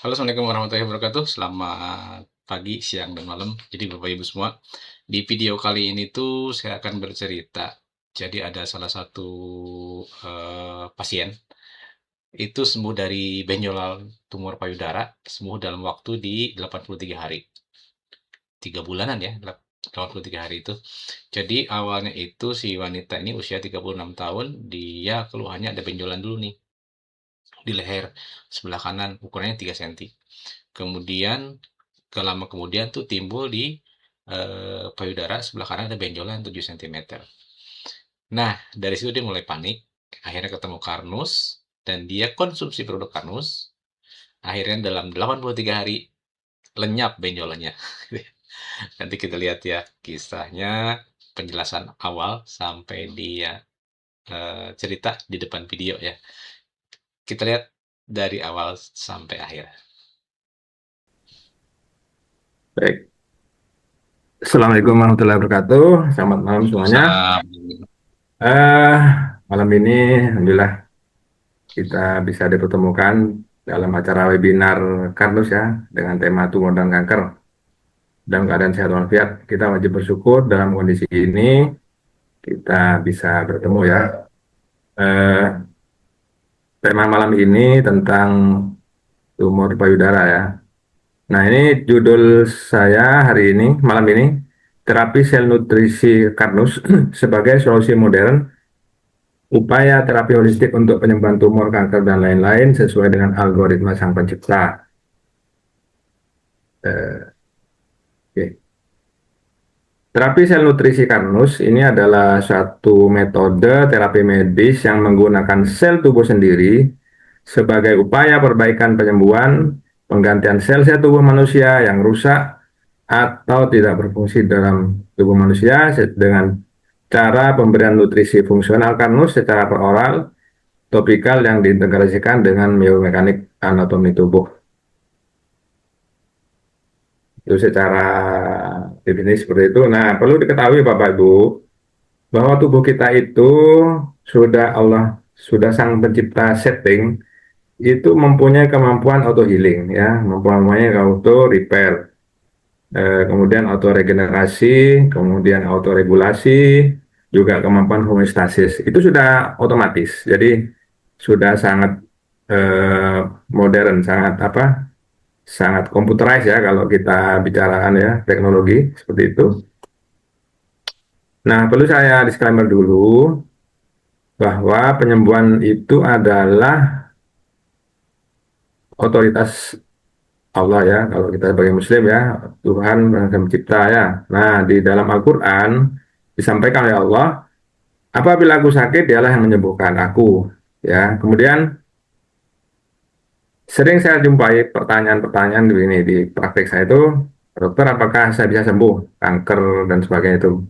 Halo, Assalamualaikum warahmatullahi wabarakatuh. Selamat pagi, siang, dan malam. Jadi Bapak Ibu semua, di video kali ini tuh saya akan bercerita. Jadi ada salah satu pasien itu sembuh dari benjolan tumor payudara, sembuh dalam waktu di 83 hari. 3 bulanan ya, 83 hari itu. Jadi awalnya itu si wanita ini usia 36 tahun, dia keluhannya ada benjolan dulu nih di leher sebelah kanan, ukurannya 3 cm. Kemudian lama kemudian tuh timbul di payudara sebelah kanan ada benjolan 7 cm. Nah, dari situ dia mulai panik, akhirnya ketemu Karnus, dan dia konsumsi produk Karnus, akhirnya dalam 83 hari lenyap benjolannya. Nanti kita lihat ya kisahnya, penjelasan awal sampai dia cerita di depan video ya. Kita lihat dari awal sampai akhir. Baik, Assalamualaikum warahmatullahi wabarakatuh. Selamat malam semuanya. Waalaikumsalam. Eh, Malam ini, alhamdulillah kita bisa dipertemukan dalam acara webinar Karnus ya dengan tema tumor dan kanker. Dalam keadaan sehat walafiat, kita wajib bersyukur dalam kondisi ini kita bisa bertemu ya. Eh, Tema malam ini tentang tumor payudara ya. Nah, ini judul saya hari ini, malam ini, terapi sel nutrisi Karnus sebagai solusi modern upaya terapi holistik untuk penyembuhan tumor, kanker, dan lain-lain sesuai dengan algoritma Sang Pencipta. Oke. Terapi sel nutrisi Karnus ini adalah suatu metode terapi medis yang menggunakan sel tubuh sendiri sebagai upaya perbaikan penyembuhan, penggantian sel-sel tubuh manusia yang rusak atau tidak berfungsi dalam tubuh manusia dengan cara pemberian nutrisi fungsional Karnus secara peroral topikal yang diintegrasikan dengan biomekanik anatomi tubuh. Itu secara definisi seperti itu. Nah, perlu diketahui Bapak Ibu bahwa tubuh kita itu sudah Sang Pencipta setting itu mempunyai kemampuan auto healing ya, mempunyai auto repair, kemudian auto regenerasi, kemudian auto regulasi, juga kemampuan homeostasis. Itu sudah otomatis. Jadi sudah sangat eh, modern, sangat apa? Sangat computerized ya kalau kita bicarakan ya teknologi seperti itu. Nah, perlu saya disclaimer dulu bahwa penyembuhan itu adalah otoritas Allah ya, kalau kita sebagai Muslim ya, Tuhan yang mencipta ya. Nah, di dalam Al-Quran disampaikan oleh Allah, apabila aku sakit, dialah yang menyembuhkan aku. Ya, kemudian sering saya jumpai pertanyaan-pertanyaan begini di praktek saya itu, dokter, apakah saya bisa sembuh kanker dan sebagainya itu?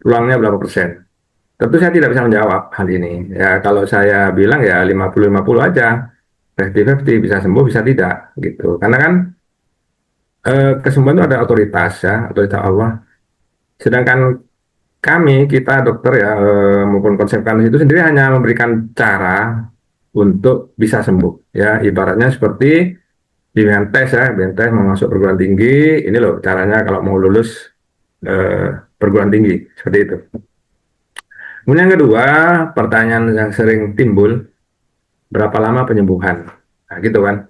Peluangnya berapa persen? Tentu saya tidak bisa menjawab hal ini. Ya, kalau saya bilang ya 50-50 aja. 50-50 bisa sembuh, bisa tidak gitu. Karena kan kesembuhan itu ada otoritas ya, otoritas Allah. Sedangkan kita dokter ya maupun konsep kami itu sendiri hanya memberikan cara untuk bisa sembuh. Ya, ibaratnya seperti bimbingan tes ya, bimbingan tes mau masuk perguruan tinggi, ini loh caranya kalau mau lulus eh, perguruan tinggi, seperti itu. Kemudian yang kedua, pertanyaan yang sering timbul, berapa lama penyembuhan? Nah, gitu kan.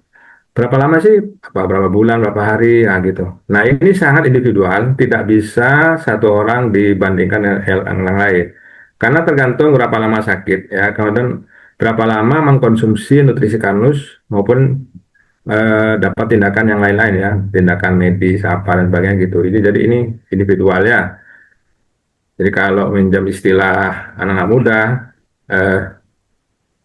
Berapa lama sih? Berapa bulan, berapa hari? Nah, gitu. Nah, ini sangat individual, tidak bisa satu orang dibandingkan dengan yang lain. Karena tergantung berapa lama sakit, ya. Kemudian berapa lama mengkonsumsi nutrisi Karnus maupun dapat tindakan yang lain-lain ya, tindakan medis apa dan sebagainya gitu. Jadi ini individual ya. Jadi kalau minjam istilah anak-anak muda, eh,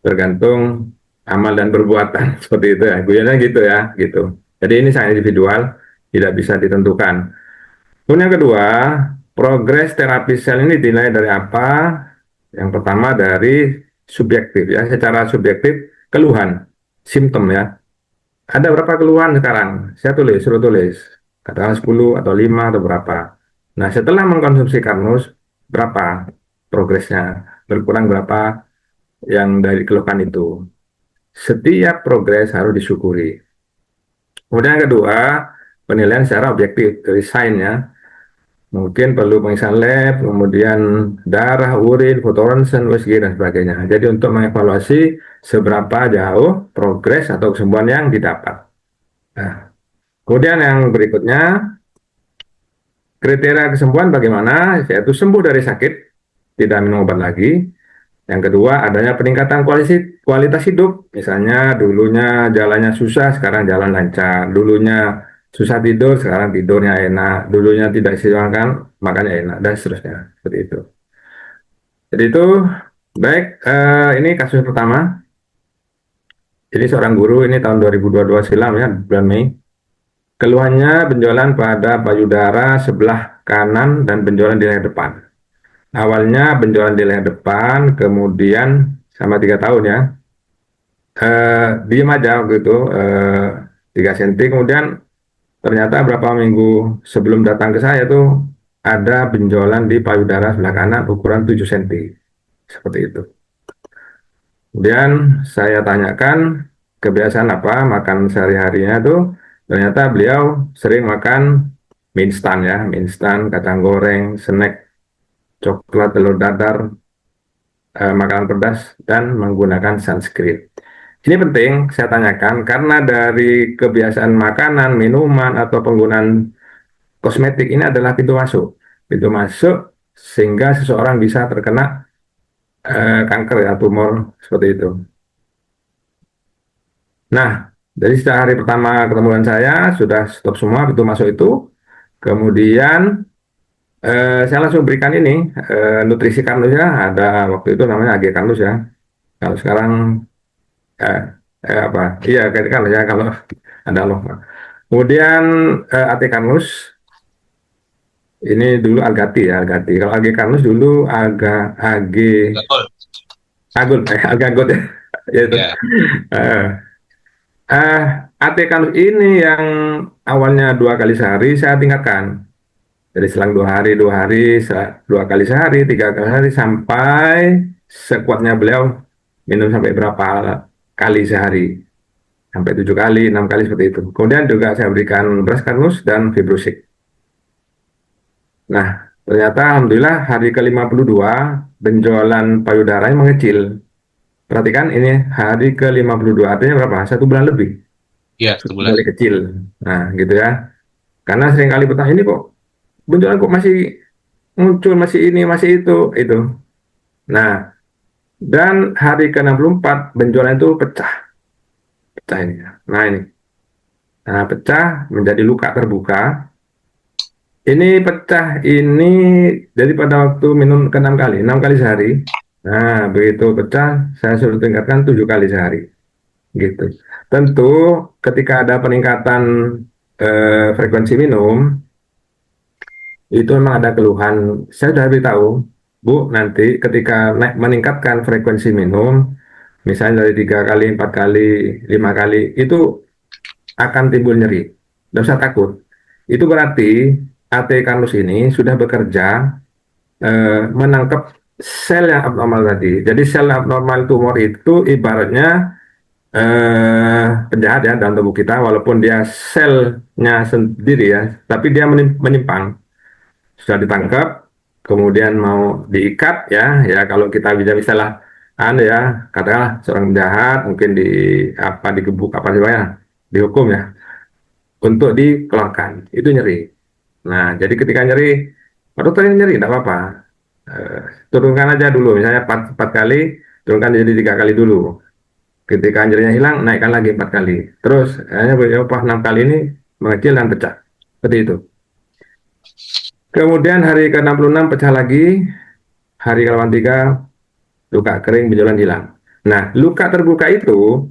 tergantung amal dan perbuatan seperti itu ya. Guyonnya gitu ya, gitu. Jadi ini sangat individual, tidak bisa ditentukan. Kemudian yang kedua, progres terapi sel ini dinilai dari apa? Yang pertama dari subjektif ya, secara subjektif keluhan, simptom ya. Ada berapa keluhan sekarang? Saya tulis, suruh tulis. Katakanlah 10 atau 5 atau berapa. Nah, setelah mengkonsumsi Karnus, berapa progresnya? Berkurang berapa yang dari keluhan itu? Setiap progres harus disyukuri. Kemudian yang kedua, penilaian secara objektif dari sainnya. Mungkin perlu pemeriksaan lab, kemudian darah, urin, foto ronsen, USG, dan sebagainya. Jadi untuk mengevaluasi seberapa jauh progres atau kesembuhan yang didapat. Nah, kemudian yang berikutnya, kriteria kesembuhan bagaimana, yaitu sembuh dari sakit, tidak minum obat lagi. Yang kedua, adanya peningkatan kualitas hidup. Misalnya dulunya jalannya susah, sekarang jalan lancar. Dulunya susah tidur, sekarang tidurnya enak. Dulunya tidak istirahat, makanya enak, dan seterusnya. Seperti itu. Jadi itu, baik, ini kasus pertama. Ini seorang guru, ini tahun 2022 silam ya, bulan Mei. Keluhannya benjolan pada payudara sebelah kanan dan benjolan di leher depan. Awalnya benjolan di leher depan, kemudian sama 3 tahun ya, diem aja gitu, 3 cm. Kemudian ternyata berapa minggu sebelum datang ke saya tuh ada benjolan di payudara sebelah kanan ukuran 7 cm. Seperti itu. Kemudian saya tanyakan kebiasaan apa makan sehari-harinya tuh. Ternyata beliau sering makan mie instan ya, mie instan, kacang goreng, snack, coklat, telur dadar, makanan pedas, dan menggunakan sunscreen. Ini penting saya tanyakan karena dari kebiasaan makanan, minuman, atau penggunaan kosmetik ini adalah pintu masuk. Pintu masuk sehingga seseorang bisa terkena kanker ya, tumor seperti itu. Nah, dari sejak hari pertama ketemu dengan saya sudah stop semua pintu masuk itu. Kemudian saya langsung berikan ini nutrisi Karnus ya. Ada waktu itu namanya AG Karnus ya. Kalau sekarang eh, apa? Iya, kayak Karnus ya kalau ada loh. Kemudian AT Karnus ini dulu Algati ya, Algati. Kalau AG Karnus dulu AG Betul. Agut, Algagot ya. Ya itu. Ya, Eh, AT Karnus ini yang awalnya 2 kali sehari saya tingkatkan. Jadi selang 2 hari, 2 kali sehari, 3 kali sehari, sampai sekuatnya beliau minum sampai berapa kali sehari. Sampai 7 kali, 6 kali seperti itu. Kemudian juga saya berikan beras karnus dan fibrosik. Nah, ternyata Alhamdulillah hari ke-52 benjolan payudaranya mengecil. Perhatikan ini hari ke-52, artinya berapa? 1 bulan lebih. ya, satu Sudah bulan. mulai kecil. Nah, gitu ya. Karena sering kali bertanya, ini kok benjolan kok masih muncul, masih ini, masih itu. Nah, dan hari ke-64 benjolan itu pecah. Pecah ini. Nah, ini. Nah, pecah menjadi luka terbuka. Ini pecah ini jadi pada waktu minum ke 6 kali, 6 kali sehari. Nah, begitu pecah, saya suruh tingkatkan 7 kali sehari. Gitu. Tentu ketika ada peningkatan frekuensi minum, itu memang ada keluhan. Saya sudah beritahu, Bu, nanti ketika meningkatkan frekuensi minum, misalnya dari 3 kali, 4 kali, 5 kali, itu akan timbul nyeri. Tidak usah takut. Itu berarti AT Kanus ini sudah bekerja menangkap sel yang abnormal tadi. Jadi sel abnormal tumor itu ibaratnya penjahat ya dalam tubuh kita, walaupun dia selnya sendiri ya, tapi dia menyimpang. Sudah ditangkap, kemudian mau diikat ya, ya kalau kita bisa lah, ya katakanlah seorang penjahat mungkin di apa digebuk apa sih ya, dihukum ya, untuk dikeluarkan itu nyeri. Nah, jadi ketika nyeri, "Pak dokter ini nyeri, tidak apa-apa. Eh, Turunkan aja dulu, misalnya 4 kali, turunkan jadi 3 kali dulu. Ketika nyerinya hilang, naikkan lagi 4 kali. Terus, hanya beberapa 6 kali ini mengecil dan pecah. Seperti itu. Kemudian hari ke-66 pecah lagi, hari ke-83 luka kering benjolan hilang. Nah, luka terbuka itu,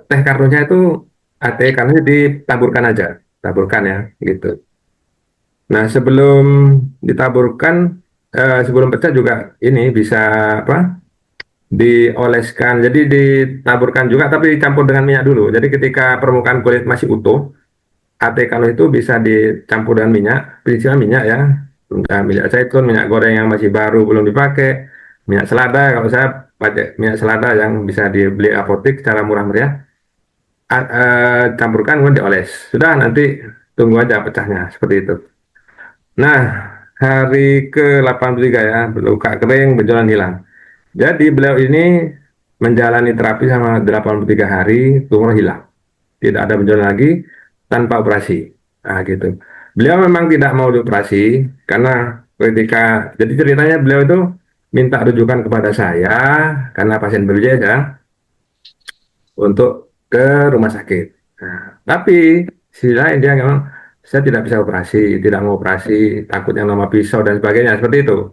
teh kartusnya itu, teh kartusnya ditaburkan aja. Taburkan ya, gitu. Nah, sebelum ditaburkan, sebelum pecah juga ini bisa apa? Dioleskan. Jadi ditaburkan juga, tapi dicampur dengan minyak dulu. Jadi ketika permukaan kulit masih utuh, ate kalau itu bisa dicampur dengan minyak, prinsipnya minyak ya. Minyak zaitun, minyak goreng yang masih baru belum dipakai, minyak selada. Kalau saya pakai minyak selada yang bisa dibeli apotek secara murah meriah. campurkan kemudian dioles. Sudah, nanti tunggu aja pecahnya seperti itu. Nah, hari ke-83 ya, luka kering, benjolan hilang. Jadi beliau ini menjalani terapi sama 83 hari, tumor hilang. Tidak ada benjolan lagi tanpa operasi. Nah, gitu. Beliau memang tidak mau dioperasi karena jadi ceritanya beliau itu minta rujukan kepada saya karena pasien BPJS ya untuk ke rumah sakit. Nah, tapi sisi lain dia memang saya tidak bisa operasi, tidak mau operasi, takut yang nama pisau dan sebagainya seperti itu.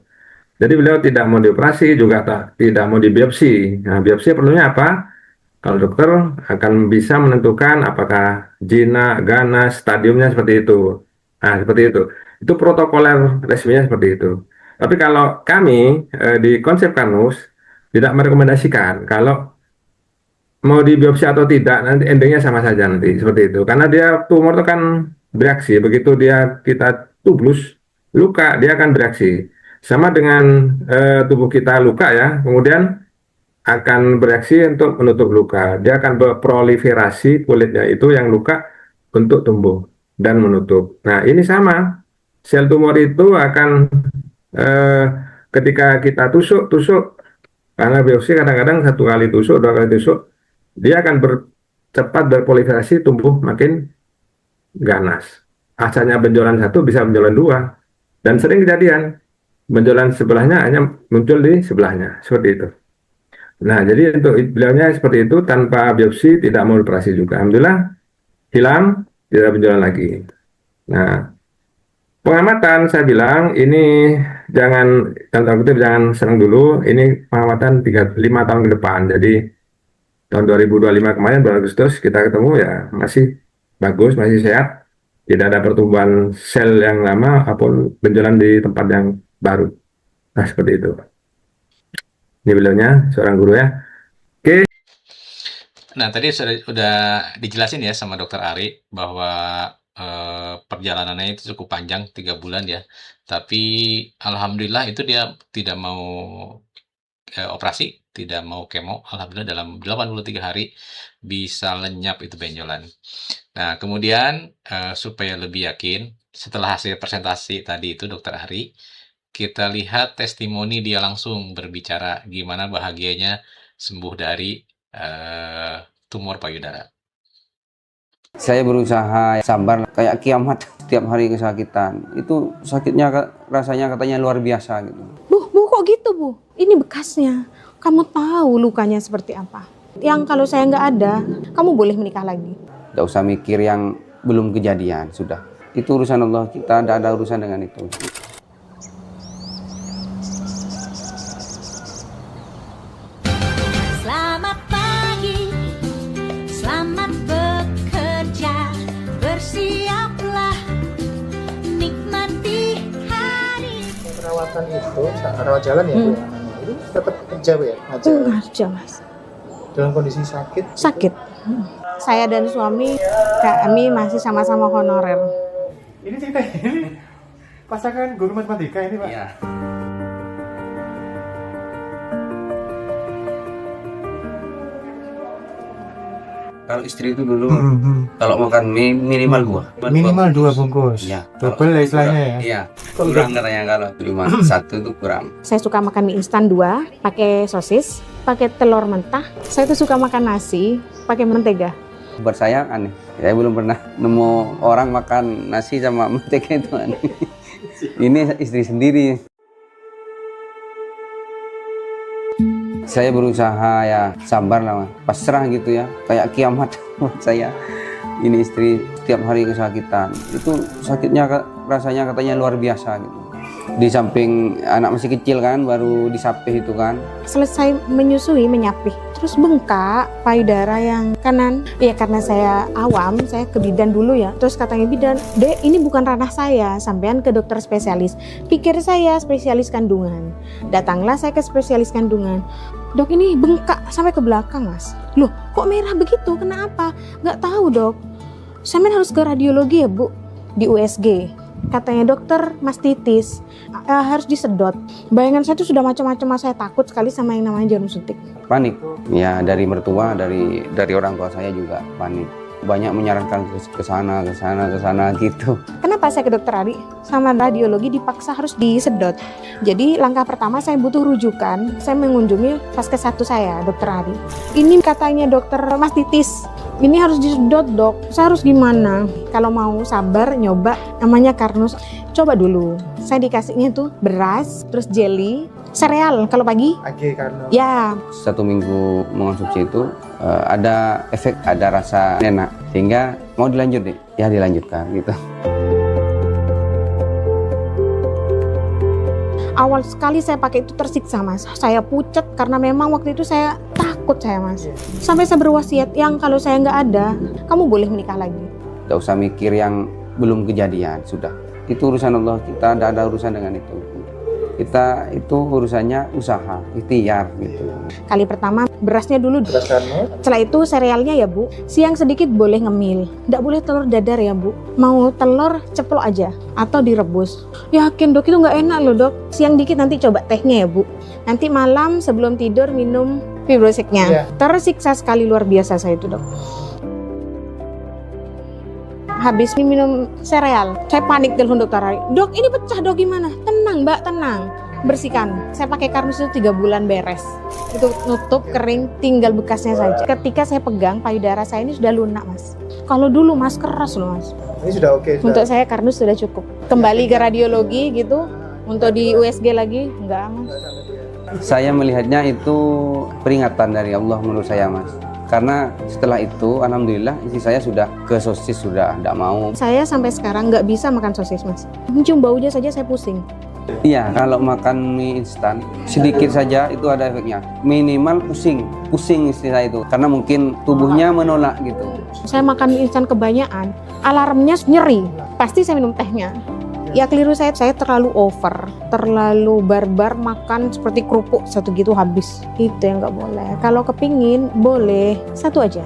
Jadi beliau tidak mau dioperasi juga tidak mau dibiopsi. Nah, biopsi perlunya apa? Kalau dokter akan bisa menentukan apakah jinak, ganas, stadiumnya seperti itu. Nah, seperti itu. Itu protokoler resminya seperti itu. Tapi kalau kami di konsep Kanus tidak merekomendasikan kalau mau dibiopsi atau tidak nanti endingnya sama saja nanti seperti itu. Karena dia tumor itu kan bereaksi. Begitu dia kita tublus luka dia akan bereaksi. Sama dengan tubuh kita luka ya, kemudian akan bereaksi untuk menutup luka. Dia akan berproliferasi kulitnya itu yang luka untuk tumbuh dan menutup. Nah, ini sama. Sel tumor itu akan eh, ketika kita tusuk karena biopsi kadang-kadang satu kali tusuk, dua kali tusuk, dia akan cepat berproliferasi tumbuh makin ganas. Asalnya benjolan satu bisa benjolan dua. Dan sering kejadian benjolan sebelahnya hanya muncul di sebelahnya. Seperti itu. Nah, jadi untuk beliaunya seperti itu tanpa biopsi tidak mau operasi juga. Alhamdulillah hilang, tidak benjolan lagi. Nah, pengamatan saya bilang ini jangan tanda kutip jangan senang dulu. Ini pengamatan 5 tahun ke depan. Jadi tahun 2025 kemarin bulan Agustus kita ketemu ya masih bagus, masih sehat. Tidak ada pertumbuhan sel yang lama ataupun benjolan di tempat yang baru. Nah, seperti itu. Ini beliaunya seorang guru ya. Oke. Nah, tadi sudah dijelasin ya sama Dokter Ari bahwa perjalanannya itu cukup panjang, 3 bulan ya. Tapi alhamdulillah itu dia tidak mau operasi, tidak mau kemo. Alhamdulillah dalam 83 hari bisa lenyap itu benjolan. Nah, kemudian supaya lebih yakin, setelah hasil presentasi tadi itu Dokter Ari, kita lihat testimoni dia langsung berbicara gimana bahagianya sembuh dari tumor payudara. Saya berusaha sabar kayak kiamat, setiap hari kesakitan. Itu sakitnya rasanya katanya luar biasa gitu. Bu, kok gitu Bu? Ini bekasnya. Kamu tahu lukanya seperti apa. Yang kalau saya nggak ada, kamu boleh menikah lagi. Nggak usah mikir yang belum kejadian, sudah. Itu urusan Allah, kita tidak ada urusan dengan itu. Selamat pagi, selamat bekerja, bersiaplah nikmati hari. Perawatan itu, rawat jalan ya Bu ya? Itu tetap kerja Bu ya? Kerja Mas. Dalam kondisi sakit? Sakit. Saya dan suami, kami masih sama-sama honorer. Ini cerita ini pasangan guru matematika ini Pak? Iya. Kalau istri itu dulu, kalau makan mie minimal 2. Minimal 2 bungkus? Iya. Double ya istilahnya ya? Iya. Kurang katanya kalau cuma 1 itu kurang. Saya suka makan mie instan 2, pakai sosis, pakai telur mentah. Saya tuh suka makan nasi, pakai mentega. Buat saya aneh. Saya belum pernah nemu orang makan nasi sama mentega itu aneh. Ini istri sendiri. Saya berusaha ya sabar lah, pasrah gitu ya, kayak kiamat buat saya. Ini istri setiap hari kesakitan. Itu sakitnya rasanya katanya luar biasa gitu. Di samping anak masih kecil kan, baru disapih itu kan. Selesai menyusui, menyapih, terus bengkak payudara yang kanan. Ya karena saya awam, saya ke bidan dulu ya. Terus katanya bidan, "Dek, ini bukan ranah saya, sampean ke dokter spesialis." Pikir saya spesialis kandungan. Datanglah saya ke spesialis kandungan. "Dok, ini bengkak sampai ke belakang Mas." "Loh, kok merah begitu? Kenapa?" "Nggak tahu Dok. Sampean harus ke radiologi ya Bu, di USG." Katanya dokter mastitis, harus disedot. Bayangan saya itu sudah macam-macam, Mas. Saya takut sekali sama yang namanya jarum suntik. Panik. Ya dari mertua, dari orang tua saya juga panik. Banyak menyarankan ke sana gitu. Kenapa saya ke dokter Ari? Sama radiologi dipaksa harus disedot. Jadi langkah pertama saya butuh rujukan. Saya mengunjungi Vaskes 1 saya, dokter Ari. Ini katanya dokter mastitis. Ini harus disedot, dok. Saya harus gimana? Kalau mau sabar nyoba namanya Karnus. Coba dulu. Saya dikasihnya tuh beras, terus jelly, sereal kalau pagi. AG karena Ya, 1 minggu mengonsumsi itu ada efek, ada rasa enak, sehingga mau dilanjut deh, ya dilanjutkan gitu. awal sekali saya pakai itu tersiksa, Mas. Saya pucat karena memang waktu itu saya takut Mas. Sampai saya berwasiat, yang kalau saya nggak ada, kamu boleh menikah lagi. Gak usah mikir yang belum kejadian, sudah. Itu urusan Allah, kita tidak ada urusan dengan itu. Kita itu urusannya usaha, ikhtiar gitu. Kali pertama berasnya dulu. beras Karnus. Setelah itu serealnya ya Bu. Siang sedikit boleh ngemil. Nggak boleh telur dadar ya Bu. Mau telur ceplok aja atau direbus. Yakin dok, itu nggak enak loh dok. Siang dikit nanti coba tehnya ya Bu. Nanti malam sebelum tidur minum fibrosiknya. Iya. Tersiksa sekali, luar biasa saya itu dok. Habis minum sereal, saya panik telepon dokter Ari. Dok, ini pecah dok, gimana? Tenang mbak, tenang. Bersihkan. Saya pakai Karnus itu 3 bulan beres. Itu nutup, kering, tinggal bekasnya saja. Ketika saya pegang, payudara saya ini sudah lunak mas. Kalau dulu mas keras loh mas. Ini sudah oke. Sudah. Untuk saya Karnus sudah cukup. Kembali ke radiologi gitu. Untuk di USG lagi, enggak mas. Saya melihatnya itu peringatan dari Allah menurut saya mas. Karena setelah itu, alhamdulillah istri saya sudah ke sosis, sudah tidak mau. Saya sampai sekarang nggak bisa makan sosis mas. Mencium baunya saja saya pusing. Iya, kalau makan mie instan sedikit saja itu ada efeknya. Minimal pusing istri saya itu. Karena mungkin tubuhnya menolak gitu. Saya makan mie instan kebanyakan, alarmnya nyeri. Pasti saya minum tehnya. Ya keliru saya terlalu over, terlalu barbar makan seperti kerupuk satu gitu habis. Itu yang nggak boleh. Kalau kepingin boleh satu aja.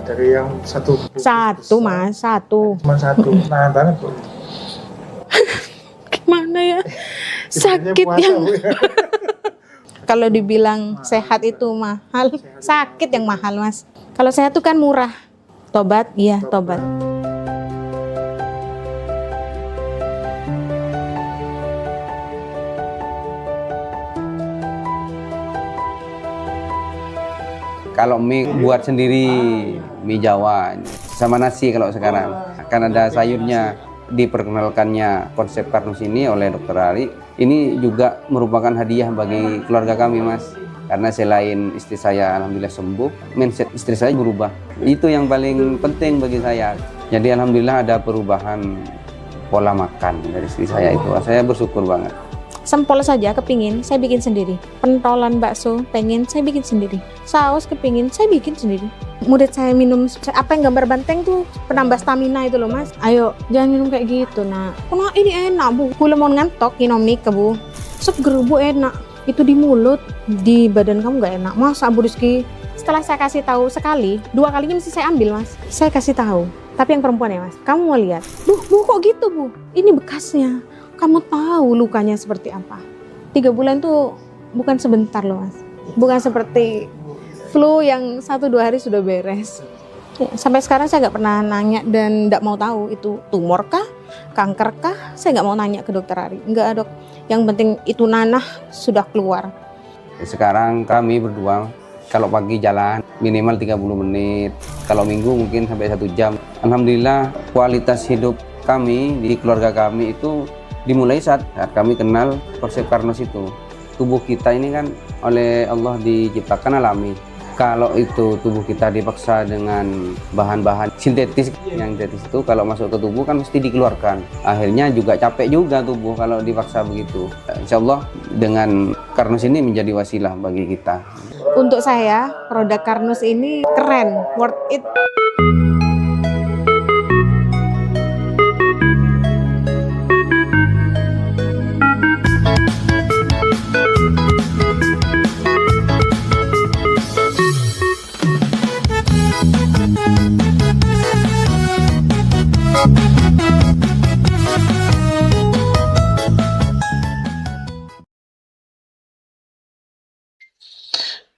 Dari yang satu. Satu mas, satu. Cuma satu. Nahan banget Bu. Gimana ya? Sebenarnya Sakit puasa, yang Bu. kalau dibilang sehat itu mahal, sakit yang mahal mas. Kalau sehat itu kan murah. Tobat, iya tobat. Kalau mie buat sendiri, mie Jawa sama nasi kalau sekarang. Akan ada sayurnya. Diperkenalkannya konsep Karnus ini oleh Dr. Ari. Ini juga merupakan hadiah bagi keluarga kami mas. Karena selain istri saya alhamdulillah sembuh, mindset istri saya berubah. Itu yang paling penting bagi saya. Jadi alhamdulillah ada perubahan pola makan dari istri saya itu. Saya bersyukur banget. Sempol saja kepingin, saya bikin sendiri. Pentolan bakso pengen, saya bikin sendiri. Saus kepingin, saya bikin sendiri. Murid saya minum, apa yang gambar banteng tuh penambah stamina itu loh mas. Ayo, jangan minum kayak gitu nak. Nah ini enak bu, gula mau ngantok, inomik ke bu. Sup gerubu enak, itu di mulut, di badan kamu gak enak. Masa Bu Rizky? Setelah saya kasih tahu sekali, 2 kalinya mesti saya ambil mas. Saya kasih tahu, tapi yang perempuan ya mas. Kamu mau lihat? Bu kok gitu bu? Ini bekasnya. Kamu tahu lukanya seperti apa. 3 bulan tuh bukan sebentar loh mas. Bukan seperti flu yang 1-2 hari sudah beres. Ya, sampai sekarang saya nggak pernah nanya dan nggak mau tahu itu tumor kah, kanker kah. Saya nggak mau nanya ke dokter Ari. Nggak dok. Yang penting itu nanah sudah keluar. Sekarang kami berdua kalau pagi jalan minimal 30 menit. Kalau minggu mungkin sampai 1 jam. Alhamdulillah kualitas hidup kami di keluarga kami itu dimulai saat kami kenal konsep Karnus itu. Tubuh kita ini kan oleh Allah diciptakan alami. Kalau itu tubuh kita dipaksa dengan bahan-bahan sintetis, yang sintetis itu kalau masuk ke tubuh kan mesti dikeluarkan. Akhirnya juga capek juga tubuh kalau dipaksa begitu. Insya Allah dengan Karnus ini menjadi wasilah bagi kita. Untuk saya produk Karnus ini keren, worth it.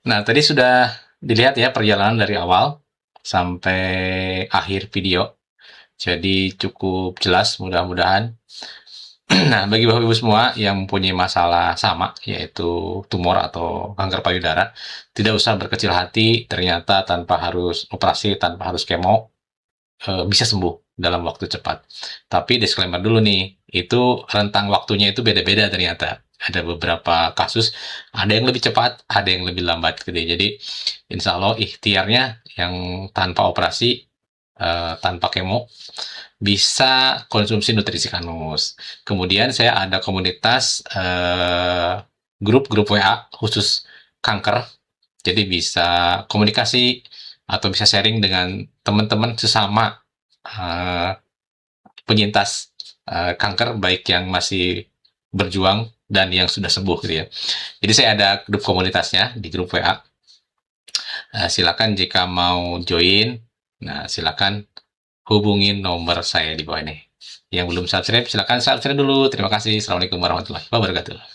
Nah, tadi sudah dilihat ya perjalanan dari awal sampai akhir video. Jadi cukup jelas mudah-mudahan. Nah, bagi Bapak Ibu semua yang mempunyai masalah sama, yaitu tumor atau kanker payudara, tidak usah berkecil hati, ternyata tanpa harus operasi, tanpa harus kemo, bisa sembuh dalam waktu cepat. Tapi disclaimer dulu nih, itu rentang waktunya itu beda-beda ternyata. Ada beberapa kasus, ada yang lebih cepat, ada yang lebih lambat gitu ya. Jadi, insya Allah ikhtiarnya yang tanpa operasi, tanpa kemo, bisa konsumsi nutrisi kanus. Kemudian saya ada komunitas grup-grup WA khusus kanker, jadi bisa komunikasi atau bisa sharing dengan teman-teman sesama penyintas kanker, baik yang masih berjuang dan yang sudah sembuh gitu ya. Jadi saya ada grup komunitasnya di grup WA. Silakan jika mau join, nah silakan hubungin nomor saya di bawah ini. Yang belum subscribe, silakan subscribe dulu. Terima kasih. Assalamualaikum warahmatullahi wabarakatuh.